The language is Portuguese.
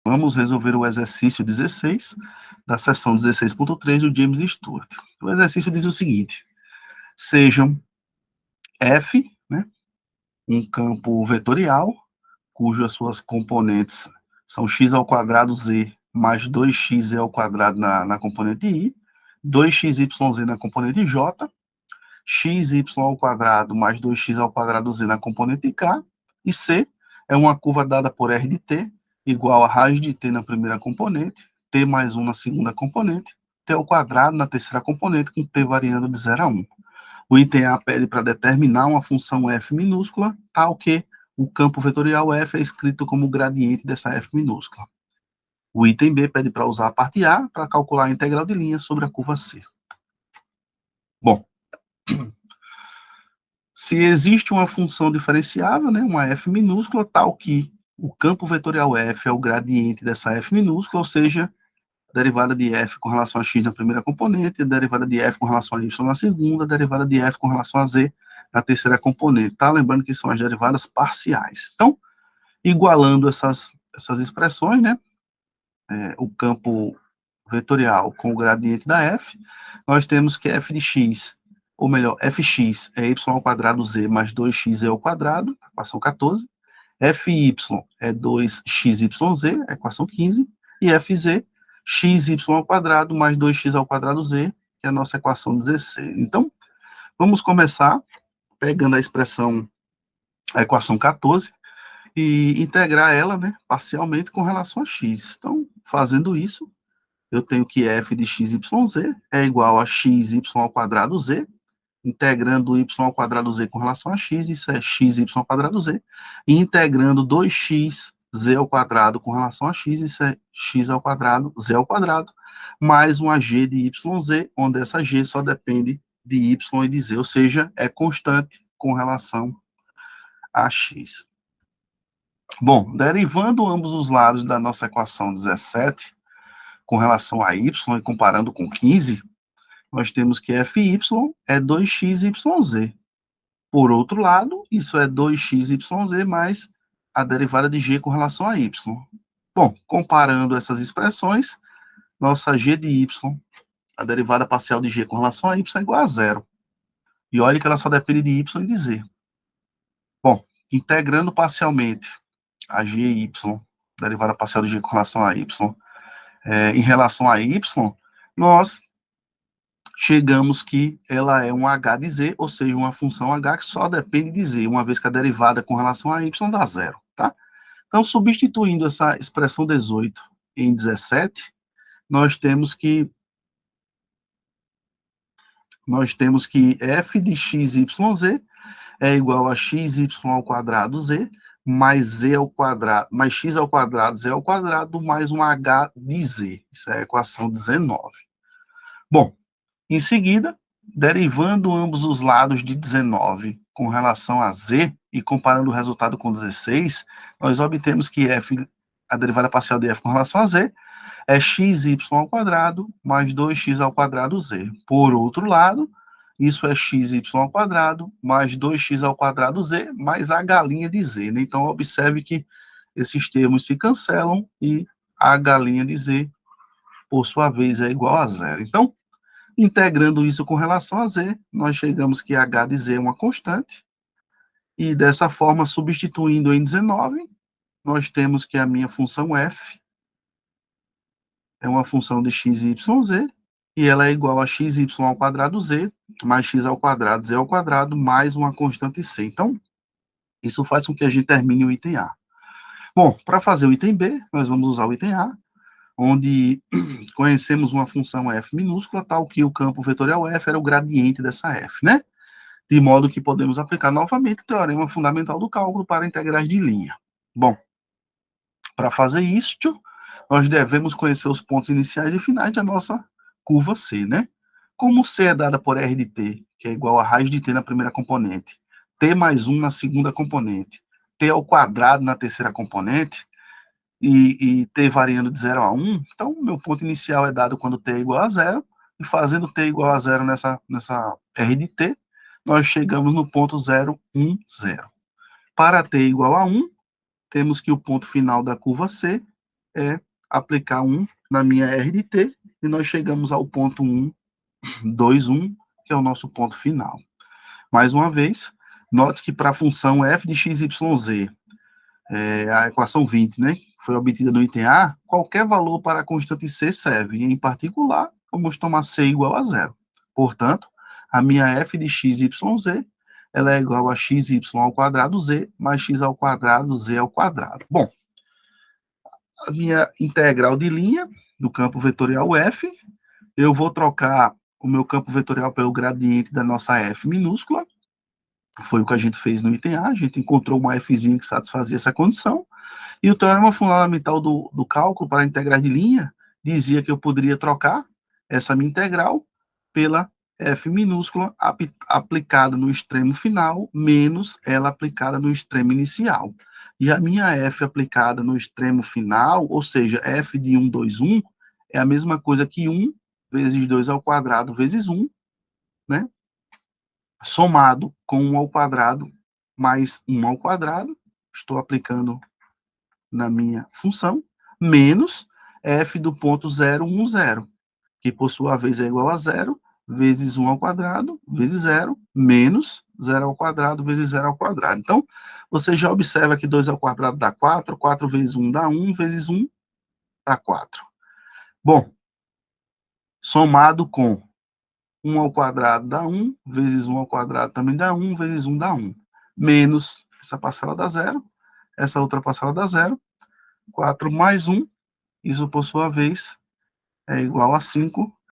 Vamos resolver o exercício 16 da seção 16.3 do James Stewart. O exercício diz o seguinte: sejam F, né, um campo vetorial, cujas suas componentes são x ao quadrado z mais 2x ao quadrado na componente i, 2xyz na componente j, xy ao quadrado mais 2x ao quadrado z na componente k, e c é uma curva dada por r de t igual a raiz de t na primeira componente, t mais 1 na segunda componente, t ao quadrado na terceira componente, com t variando de 0 a 1. O item A pede para determinar uma função f minúscula, tal que o campo vetorial f é escrito como gradiente dessa f minúscula. O item B pede para usar a parte A para calcular a integral de linha sobre a curva C. Bom, se existe uma função diferenciável, né, uma f minúscula, tal que o campo vetorial f é o gradiente dessa f minúscula, ou seja, a derivada de f com relação a x na primeira componente, a derivada de f com relação a y na segunda, a derivada de f com relação a z na terceira componente, tá? Lembrando que são as derivadas parciais. Então, igualando essas expressões, né, o campo vetorial com o gradiente da f, nós temos que f de x, ou melhor, fx é y ao quadrado z mais 2x ao quadrado, equação 14, fy é 2xyz, equação 15, e fz, xy ao quadrado mais 2x ao quadrado z, que é a nossa equação 16. Então, vamos começar pegando a expressão, a equação 14, e integrar ela, né, parcialmente com relação a x. Então, fazendo isso, eu tenho que f de xyz é igual a xy ao quadrado z, integrando y ao quadrado z com relação a x, isso é xy ao quadrado z, e integrando 2x z ao quadrado com relação a x, isso é x ao quadrado, z ao quadrado, mais uma g de yz, onde essa g só depende de y e de z, ou seja, é constante com relação a x. Bom, derivando ambos os lados da nossa equação 17, com relação a y e comparando com 15, nós temos que fy é 2xyz. Por outro lado, isso é 2xyz mais a derivada de g com relação a y. Bom, comparando essas expressões, nossa g de y, a derivada parcial de g com relação a y é igual a zero. E olha que ela só depende de y e de z. Bom, integrando parcialmente a gy, derivada parcial de g com relação a y, em relação a y, nós chegamos que ela é um h de z, ou seja, uma função h que só depende de z, uma vez que a derivada com relação a y dá zero, tá? Então, substituindo essa expressão 18 em 17, nós temos que f de xyz é igual a xy ao quadrado z, mais z ao quadrado, mais x ao quadrado, z ao quadrado, mais um h de z. Isso é a equação 19. Bom, em seguida, derivando ambos os lados de 19 com relação a z e comparando o resultado com 16, nós obtemos que f, a derivada parcial de f com relação a z, é xy ao quadrado mais 2x ao quadrado z. Por outro lado, isso é xy ao quadrado mais 2x ao quadrado z mais a galinha de z. Né? Então, observe que esses termos se cancelam e a galinha de z, por sua vez, é igual a zero. Então, integrando isso com relação a z, nós chegamos que h de z é uma constante, e dessa forma, substituindo em 19, nós temos que a minha função f é uma função de xyz, e ela é igual a xy ao quadrado z, mais x ao quadrado, z ao quadrado, mais uma constante c. Então, isso faz com que a gente termine o item A. Bom, para fazer o item B, nós vamos usar o item A, onde conhecemos uma função f minúscula, tal que o campo vetorial f era o gradiente dessa f, né? De modo que podemos aplicar novamente o teorema fundamental do cálculo para integrais de linha. Bom, para fazer isto, nós devemos conhecer os pontos iniciais e finais da nossa curva C, né? Como C é dada por R de t, que é igual a raiz de t na primeira componente, t mais 1 na segunda componente, t ao quadrado na terceira componente, e t variando de 0 a 1, então o meu ponto inicial é dado quando t é igual a 0, e fazendo t igual a 0 nessa R de t, nós chegamos no ponto 0, 1, 0. Para t igual a 1, temos que o ponto final da curva C é aplicar 1 na minha R de T, e nós chegamos ao ponto 1, 2, 1, que é o nosso ponto final. Mais uma vez, note que para a função f de x, y, z, a equação 20, né, foi obtida no item A, qualquer valor para a constante c serve. Em particular, vamos tomar c igual a zero. Portanto, a minha f de x, y, z, ela é igual a xy ao quadrado z, mais x ao quadrado, z ao quadrado. Bom, a minha integral de linha do campo vetorial f, eu vou trocar o meu campo vetorial pelo gradiente da nossa f minúscula. Foi o que a gente fez no item A, a gente encontrou uma fzinha que satisfazia essa condição, e o teorema fundamental do cálculo para integrais de linha dizia que eu poderia trocar essa minha integral pela f minúscula aplicada no extremo final, menos ela aplicada no extremo inicial. E a minha f aplicada no extremo final, ou seja, f de 1, 2, 1, é a mesma coisa que 1 vezes 2 ao quadrado vezes 1, né? Somado com 1 ao quadrado mais 1 ao quadrado, estou aplicando na minha função, menos f do ponto 0, 1, 0, que por sua vez é igual a 0, vezes 1 ao quadrado, vezes 0, menos 0 ao quadrado, vezes 0 ao quadrado. Então, você já observa que 2 ao quadrado dá 4, 4 vezes 1 dá 1, vezes 1 dá 4. Bom, somado com 1 ao quadrado dá 1, vezes 1 ao quadrado também dá 1, vezes 1 dá 1. Menos essa parcela dá 0, essa outra parcela dá 0, 4 mais 1, isso por sua vez é igual a 5,